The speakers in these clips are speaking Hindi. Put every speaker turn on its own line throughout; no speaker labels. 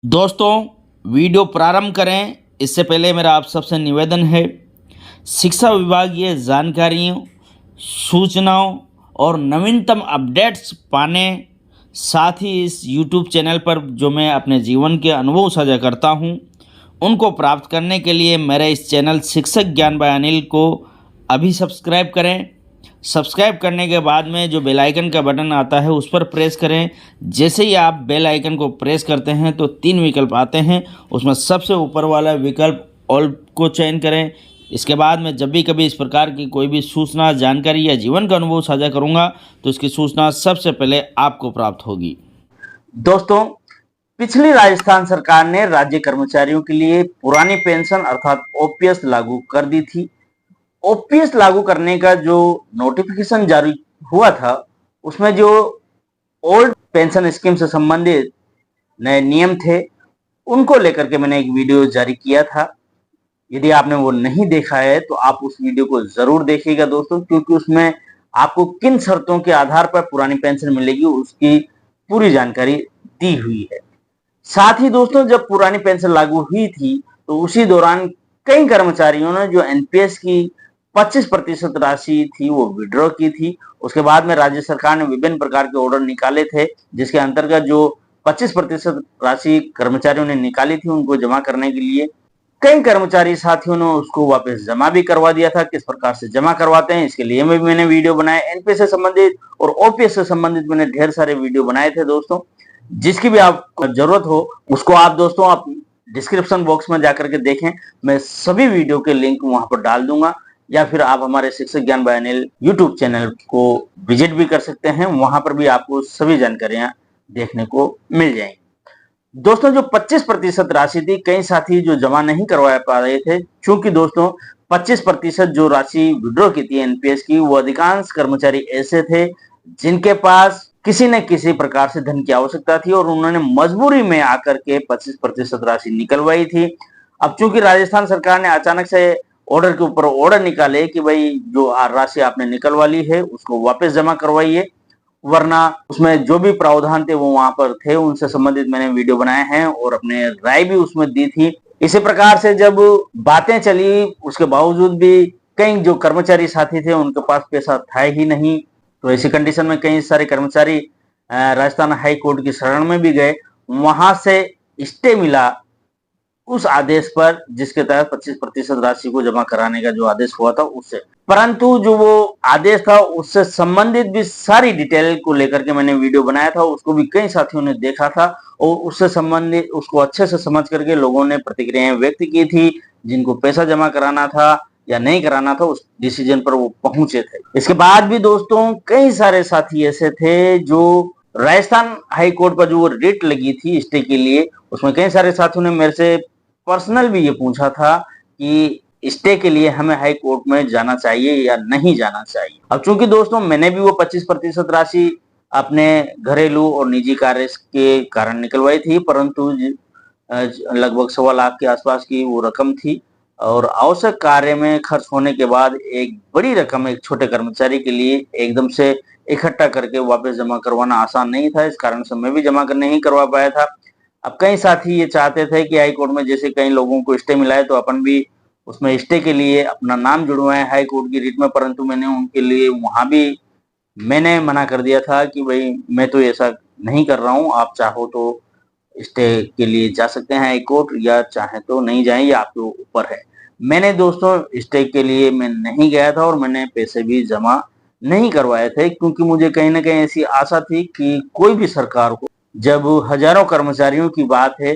दोस्तों, वीडियो प्रारंभ करें इससे पहले मेरा आप सबसे निवेदन है, शिक्षा विभागीय जानकारियों, सूचनाओं और नवीनतम अपडेट्स पाने, साथ ही इस यूट्यूब चैनल पर जो मैं अपने जीवन के अनुभव साझा करता हूं, उनको प्राप्त करने के लिए मेरे इस चैनल शिक्षक ज्ञान बाय अनिल को अभी सब्सक्राइब करें। सब्सक्राइब करने के बाद में जो बेल आइकन का बटन आता है उस पर प्रेस करें। जैसे ही आप बेल आइकन को प्रेस करते हैं तो 3 विकल्प आते हैं, उसमें सबसे ऊपर वाला विकल्प ऑल को चयन करें। इसके बाद में जब भी कभी इस प्रकार की कोई भी सूचना, जानकारी या जीवन का अनुभव साझा करूंगा तो इसकी सूचना सबसे पहले आपको प्राप्त होगी।
दोस्तों, पिछली राजस्थान सरकार ने राज्य कर्मचारियों के लिए पुरानी पेंशन अर्थात ओपीएस लागू कर दी थी। ओपीएस लागू करने का जो नोटिफिकेशन जारी हुआ था, उसमें जो ओल्ड पेंशन स्कीम से संबंधित नए नियम थे, उनको लेकर के मैंने एक वीडियो जारी किया था। यदि आपने वो नहीं देखा है तो आप उस वीडियो को जरूर देखिएगा दोस्तों, क्योंकि उसमें आपको किन शर्तों के आधार पर पुरानी पेंशन मिलेगी उसकी पूरी जानकारी दी हुई है। साथ ही दोस्तों, जब पुरानी पेंशन लागू हुई थी तो उसी दौरान कई कर्मचारियों ने जो एनपीएस की 25% राशि थी वो विड्रॉ की थी। उसके बाद में राज्य सरकार ने विभिन्न प्रकार के ऑर्डर निकाले थे, जिसके अंतर्गत जो 25% राशि कर्मचारियों ने निकाली थी उनको जमा करने के लिए कई कर्मचारी साथियों ने उसको वापस जमा भी करवा दिया था। किस प्रकार से जमा करवाते हैं इसके लिए मैंने वीडियो बनाए। एनपीएस से संबंधित और ओपीएस से संबंधित मैंने ढेर सारे वीडियो बनाए थे दोस्तों। जिसकी भी आपको जरूरत हो उसको आप दोस्तों आप डिस्क्रिप्शन बॉक्स में जाकर के देखें। मैं सभी वीडियो के लिंक वहां पर डाल दूंगा, या फिर आप हमारे शिक्षक ज्ञान बाय अनिल यूट्यूब चैनल को विजिट भी कर सकते हैं। वहां पर भी आपको सभी जानकारियां देखने को मिल जाएंगी। दोस्तों, जो 25% राशि थी, कई साथी जो जमा नहीं करवा पा रहे थे, क्योंकि दोस्तों 25% जो राशि विड्रॉ की थी एनपीएस की, वो अधिकांश कर्मचारी ऐसे थे जिनके पास किसी न किसी प्रकार से धन की आवश्यकता थी और उन्होंने मजबूरी में आकर के 25% राशि निकलवाई थी। अब चूंकि राजस्थान सरकार ने अचानक से ऑर्डर के ऊपर ऑर्डर निकाले कि भाई जो राशि आपने निकलवा ली है उसको वापस जमा करवाइए, वरना उसमें जो भी प्रावधान थे वो वहां पर थे, उनसे संबंधित मैंने वीडियो बनाए हैं और अपने राय भी उसमें दी थी। इसी प्रकार से जब बातें चली, उसके बावजूद भी कई जो कर्मचारी साथी थे उनके पास पैसा था ही नहीं। तो ऐसी कंडीशन में कई सारे कर्मचारी राजस्थान हाई कोर्ट की शरण में भी गए। वहां से स्टे मिला उस आदेश पर जिसके तहत 25% राशि को जमा कराने का जो आदेश हुआ था उससे। परंतु जो वो आदेश था उससे संबंधित भी सारी डिटेल को लेकर के मैंने वीडियो बनाया था, उसको भी कई साथियों ने देखा था और उससे संबंधित उसको अच्छे से समझ करके लोगों ने प्रतिक्रियाएं व्यक्त की थी। जिनको पैसा जमा कराना था या नहीं कराना था उस डिसीजन पर वो पहुंचे थे। इसके बाद भी दोस्तों कई सारे साथी ऐसे थे जो राजस्थान हाई कोर्ट पर जो रिट लगी थी स्टे के लिए, उसमें कई सारे साथियों ने मेरे से पर्सनल भी ये पूछा था कि स्टे के लिए हमें हाई कोर्ट में जाना चाहिए या नहीं जाना चाहिए। अब चूंकि दोस्तों मैंने भी वो 25% राशि अपने घरेलू और निजी कार्य के कारण निकलवाई थी, परंतु लगभग 1.25 लाख के आसपास की वो रकम थी और आवश्यक कार्य में खर्च होने के बाद एक बड़ी रकम एक छोटे कर्मचारी के लिए एकदम से इकट्ठा करके वापस जमा करवाना आसान नहीं था। इस कारण से मैं भी जमा नहीं करवा पाया था। अब कई साथी ये चाहते थे कि हाई कोर्ट में जैसे कई लोगों को स्टे मिला है तो अपन भी उसमें स्टे के लिए अपना नाम जुड़वाएं हाई कोर्ट की रिट में, परंतु मैंने उनके लिए वहां भी मैंने मना कर दिया था कि भाई मैं तो ऐसा नहीं कर रहा हूं, आप चाहो तो स्टे के लिए जा सकते हैं हाई कोर्ट या चाहे तो नहीं जाएं, ये आपके ऊपर है। मैंने दोस्तों स्टे के लिए मैं नहीं गया था और मैंने पैसे भी जमा नहीं करवाए थे, क्योंकि मुझे कहीं ना कहीं ऐसी आशा थी कि कोई भी सरकार को जब हजारों कर्मचारियों की बात है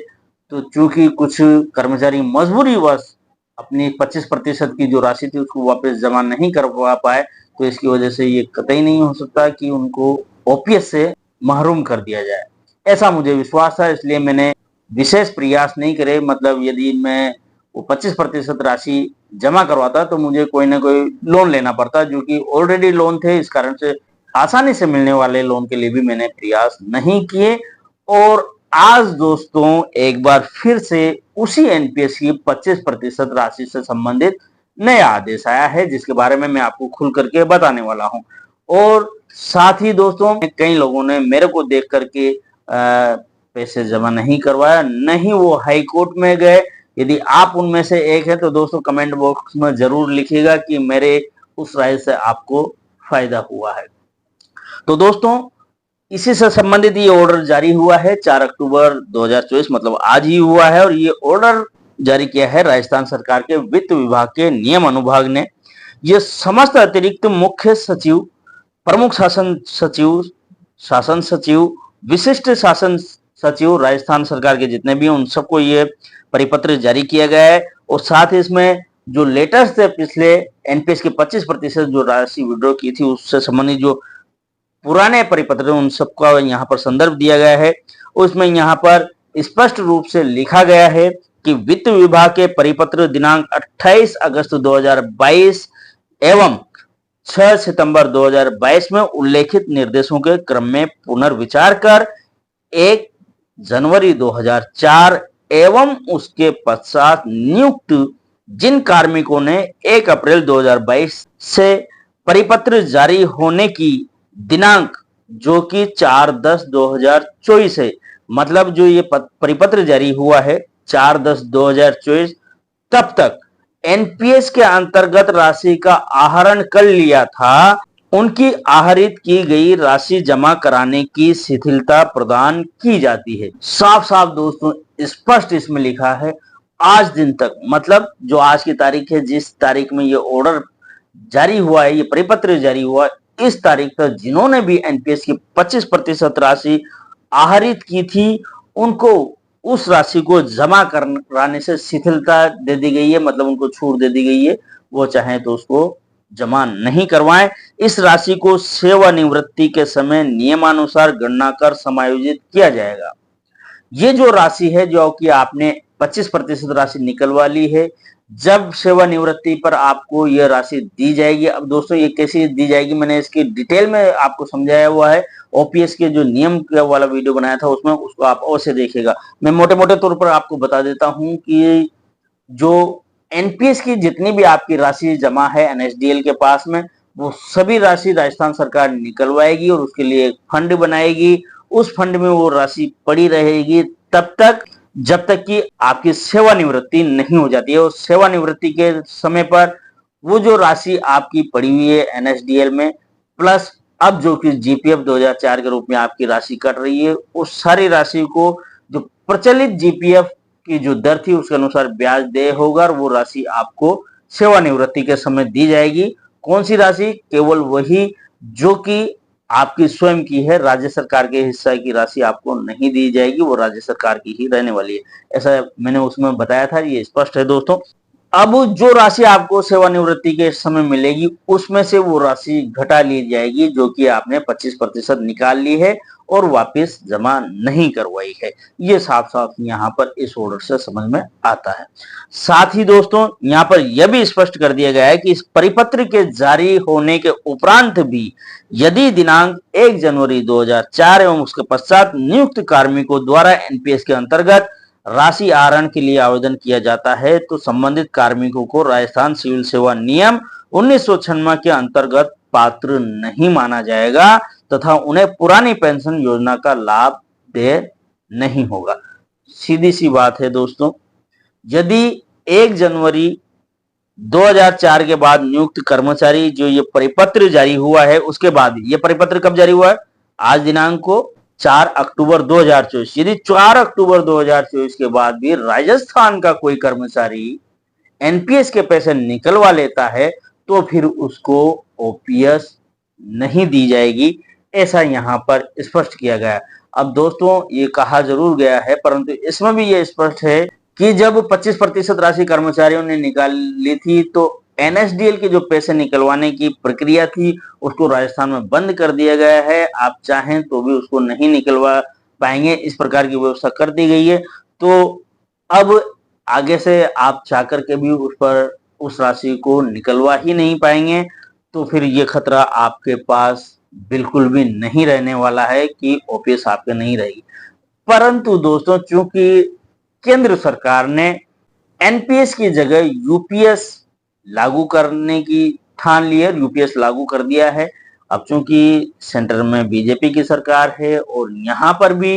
तो चूंकि कुछ कर्मचारी मजबूरीवश अपनी 25% की जो राशि थी उसको वापस जमा नहीं करवा पाए, तो इसकी वजह से ये कतई नहीं हो सकता कि उनको ओपीएस से महरूम कर दिया जाए। ऐसा मुझे विश्वास था, इसलिए मैंने विशेष प्रयास नहीं करे। मतलब यदि मैं वो 25% राशि जमा करवाता तो मुझे कोई ना कोई लोन लेना पड़ता, जो कि ऑलरेडी लोन थे। इस कारण से आसानी से मिलने वाले लोन के लिए भी मैंने प्रयास नहीं किए। और आज दोस्तों एक बार फिर से उसी एनपीएस की 25% राशि से संबंधित नया आदेश आया है, जिसके बारे में मैं आपको खुल करके बताने वाला हूं। और साथ ही दोस्तों कई लोगों ने मेरे को देख करके पैसे जमा नहीं करवाया, न ही वो हाई कोर्ट में गए। यदि आप उनमें से एक हैं तो दोस्तों कमेंट बॉक्स में जरूर लिखिएगा कि मेरे उस राय से आपको फायदा हुआ है। तो दोस्तों इसी से संबंधित ये ऑर्डर जारी हुआ है 4 अक्टूबर 2024, मतलब आज ही हुआ है। और ये ऑर्डर जारी किया है राजस्थान सरकार के वित्त विभाग के नियम अनुभाग ने। ये समस्त अतिरिक्त मुख्य सचिव, प्रमुख शासन सचिव, विशिष्ट शासन सचिव राजस्थान सरकार के जितने भी हैं उन सबको ये परिपत्र जारी किया गया है। और साथ ही इसमें जो लेटर्स थे पिछले एनपीएस के 25% जो राशि विड्रॉ की थी उससे संबंधित जो पुराने परिपत्र उन सबका यहाँ पर संदर्भ दिया गया है। उसमें यहाँ पर स्पष्ट रूप से लिखा गया है कि वित्त विभाग के परिपत्र दिनांक 28 अगस्त 2022 एवं 6 सितंबर 2022 में उल्लेखित निर्देशों के क्रम में पुनर्विचार कर 1 जनवरी 2004 एवं उसके पश्चात नियुक्त जिन कार्मिकों ने 1 अप्रैल 2022 से परिपत्र जारी होने की दिनांक जो कि 4/10/2024 है, मतलब जो ये परिपत्र जारी हुआ है 4/10/2024 तब तक एनपीएस के अंतर्गत राशि का आहरण कर लिया था, उनकी आहरित की गई राशि जमा कराने की शिथिलता प्रदान की जाती है। साफ साफ दोस्तों स्पष्ट इसमें लिखा है आज दिन तक, मतलब जो आज की तारीख है, जिस तारीख में ये ऑर्डर जारी हुआ है, ये परिपत्र जारी हुआ है, इस तारीख तक जिन्होंने भी एनपीएस की 25% राशि आहरित की थी उनको उस राशि को जमा कराने से शिथिलता दे दी गई है, मतलब उनको छूट दे दी गई है। वो चाहे तो उसको जमा नहीं करवाएं। इस राशि को सेवानिवृत्ति के समय नियमानुसार गणना कर समायोजित किया जाएगा। ये जो राशि है जो कि आपने 25% राशि निकलवा ली है, जब सेवानिवृत्ति पर आपको यह राशि दी जाएगी। अब दोस्तों ये कैसे दी जाएगी मैंने इसकी डिटेल में आपको समझाया हुआ है। ओपीएस के जो नियम वाला वीडियो बनाया था उसमें, उसको आप अवश्य देखिएगा। मैं मोटे मोटे तौर पर आपको बता देता हूं कि जो एनपीएस की जितनी भी आपकी राशि जमा है एनएसडीएल के पास में, वो सभी राशि राजस्थान सरकार निकलवाएगी और उसके लिए एक फंड बनाएगी। उस फंड में वो राशि पड़ी रहेगी तब तक जब तक कि आपकी सेवानिवृत्ति नहीं हो जाती है। और सेवानिवृत्ति के समय पर वो जो राशि आपकी पड़ी हुई है एनएसडीएल में, प्लस अब जो कि जीपीएफ 2004 के रूप में आपकी राशि कट रही है, उस सारी राशि को जो प्रचलित जीपीएफ की जो दर थी उसके अनुसार ब्याज देय होगा और वो राशि आपको सेवानिवृत्ति के समय दी जाएगी। कौन सी राशि? केवल वही जो कि आपकी स्वयं की है, राज्य सरकार के हिस्सा की राशि आपको नहीं दी जाएगी, वो राज्य सरकार की ही रहने वाली है। ऐसा मैंने उसमें बताया था, ये स्पष्ट है दोस्तों। अब जो राशि आपको सेवानिवृत्ति के समय मिलेगी उसमें से वो राशि घटा ली जाएगी जो कि आपने 25% निकाल ली है और वापस जमा नहीं करवाई है। ये साफ साफ यहाँ पर इस ऑर्डर से समझ में आता है। साथ ही दोस्तों यहाँ पर यह भी स्पष्ट कर दिया गया है कि इस परिपत्र के जारी होने के उपरांत भी यदि दिनांक 1 जनवरी 2004 एवं उसके पश्चात नियुक्त कार्मिकों द्वारा एनपीएस के अंतर्गत राशि आहरण के लिए आवेदन किया जाता है तो संबंधित कार्मिकों को राजस्थान सिविल सेवा नियम 1996 के अंतर्गत पात्र नहीं माना जाएगा तथा उन्हें पुरानी पेंशन योजना का लाभ देय नहीं होगा। सीधी सी बात है दोस्तों, यदि 1 जनवरी 2004 के बाद नियुक्त कर्मचारी जो ये परिपत्र जारी हुआ है, उसके बाद ये परिपत्र कब जारी हुआ है? आज दिनांक को 4 अक्टूबर 2024। यदि 4 अक्टूबर 2024 के बाद भी राजस्थान का कोई कर्मचारी एनपीएस के पैसे निकलवा लेता है तो फिर उसको ओपीएस नहीं दी जाएगी, ऐसा यहाँ पर स्पष्ट किया गया है। अब दोस्तों ये कहा जरूर गया है परंतु इसमें भी ये स्पष्ट है कि जब 25% राशि कर्मचारियों ने निकाल ली थी तो एनएसडीएल के जो पैसे निकलवाने की प्रक्रिया थी उसको राजस्थान में बंद कर दिया गया है। आप चाहें तो भी उसको नहीं निकलवा पाएंगे, इस प्रकार की व्यवस्था कर दी गई है। तो अब आगे से आप चाहकर के भी उस पर उस राशि को निकलवा ही नहीं पाएंगे, तो फिर ये खतरा आपके पास बिल्कुल भी नहीं रहने वाला है कि ओपीएस आपके नहीं रहेगी। परंतु दोस्तों चूंकि केंद्र सरकार ने एनपीएस की जगह यूपीएस लागू करने की ठान ली है, यूपीएस लागू कर दिया है। अब चूंकि सेंटर में बीजेपी की सरकार है और यहाँ पर भी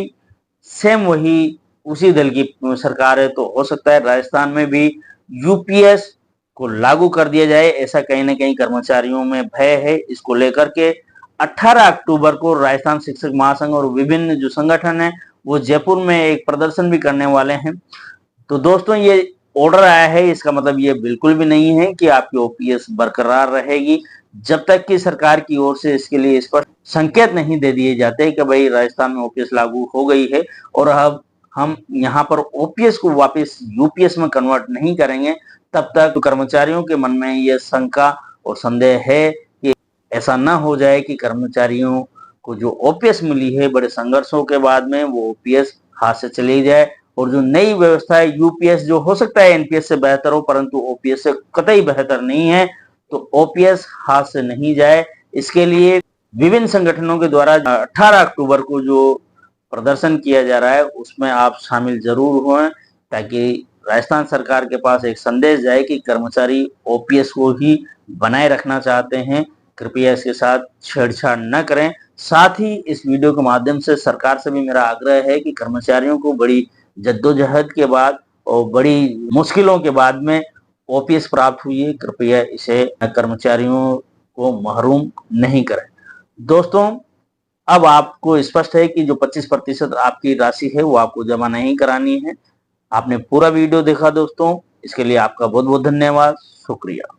सेम वही उसी दल की सरकार है, तो हो सकता है राजस्थान में भी यूपीएस को लागू कर दिया जाए, ऐसा कहीं ना कहीं कर्मचारियों में भय है। इसको लेकर के 18 अक्टूबर को राजस्थान शिक्षक महासंघ और विभिन्न जो संगठन है वो जयपुर में एक प्रदर्शन भी करने वाले हैं। तो दोस्तों ये ऑर्डर आया है, इसका मतलब ये बिल्कुल भी नहीं है कि आपकी ओपीएस बरकरार रहेगी, जब तक कि सरकार की ओर से इसके लिए स्पष्ट संकेत नहीं दे दिए जाते कि भाई राजस्थान में ओपीएस लागू हो गई है और अब हम यहाँ पर ओपीएस को वापस यूपीएस में कन्वर्ट नहीं करेंगे, तब तक कर्मचारियों के मन में यह शंका और संदेह है कि ऐसा ना हो जाए कि कर्मचारियों को जो ओपीएस मिली है बड़े संघर्षों के बाद में वो ओपीएस हाथ से चली जाए, और जो नई व्यवस्था है यूपीएस जो हो सकता है एनपीएस से बेहतर हो परंतु ओपीएस से कतई बेहतर नहीं है, तो ओपीएस हाथ से नहीं जाए। इसके लिए विभिन्न संगठनों के द्वारा 18 अक्टूबर को जो प्रदर्शन किया जा रहा है उसमें आप शामिल जरूर हों, ताकि राजस्थान सरकार के पास एक संदेश जाए कि कर्मचारी ओपीएस को ही बनाए रखना चाहते हैं, कृपया इसके साथ छेड़छाड़ न करें। साथ ही इस वीडियो के माध्यम से सरकार से भी मेरा आग्रह है कि कर्मचारियों को बड़ी जद्दोजहद के बाद और बड़ी मुश्किलों के बाद में ओपीएस प्राप्त हुई है, कृपया इसे कर्मचारियों को महरूम नहीं करें। दोस्तों अब आपको स्पष्ट है कि जो 25% आपकी राशि है वो आपको जमा नहीं करानी है। आपने पूरा वीडियो देखा दोस्तों, इसके लिए आपका बहुत बहुत धन्यवाद, शुक्रिया।